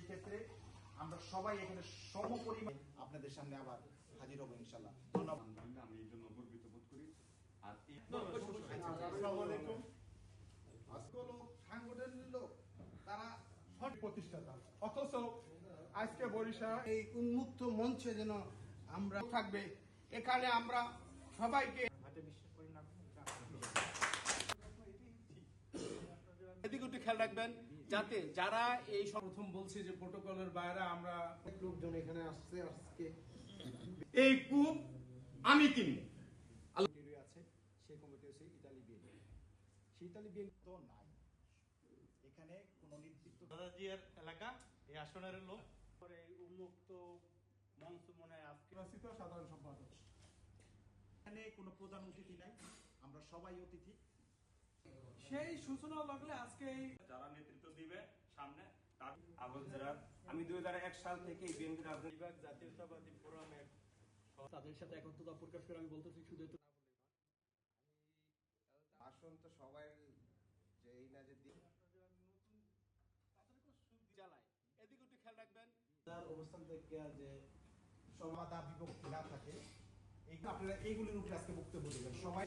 ক্ষেত্রে আমরা সবাই এখানে সমপরিমাণ আপনাদের সামনে আবার হাজির হব ইনশাআল্লাহ। ধন্যবাদ। আমি এই জন্য গর্বিত বোধ করি। আর আসসালামু আলাইকুম। আজকে লোক সাংগঠনিক লোক তারা প্রতিষ্ঠাতা, অথচ আজকে বরিশাল এই উন্মুক্ত মঞ্চে যেন আমরা থাকবে, এখানে আমরা সবাইকে এদিকে একটু খেয়াল রাখবেন যাতে যারা এই প্রথম বলছি যে প্রোটোকলের বাইরে আমরা লোকজন এখানে আসছে আজকে এই কূপ আমি কিনবো আছে সেই কমিটি হচ্ছে ইতালি বিএনপি। সেই ইতালি বিএনপি তো নাই, এখানে কোনো নির্দিষ্ট দাদাজির এলাকা এই আসনের লোক এই উন্মুক্ত মঞ্চ মনে আজকে সাধারণ সম্পাদক। এখানে কোনো প্রধান অতিথি নাই, আমরা সবাই অতিথি। সেই সূচনা লাগলে আজকে যারা নেতৃত্ব দিবে সামনে আমি 2001 সাল থেকে বিএনপি রাজনীতি বিভাগ জাতীয়তাবাদী ফোরামের তাদের সাথে একত্রতা প্রকাশ করে আমি বলতেছি শুধু আসন তো সবাই যে এই না যে জ্বালায়। এদিকে একটু খেয়াল রাখবেন তার অবস্থান থেকে যে সমাদা বিভক্তি না থাকে, এই আপনারা এইগুলির উপরে আজকে বক্তব্য দেবেন সবাই।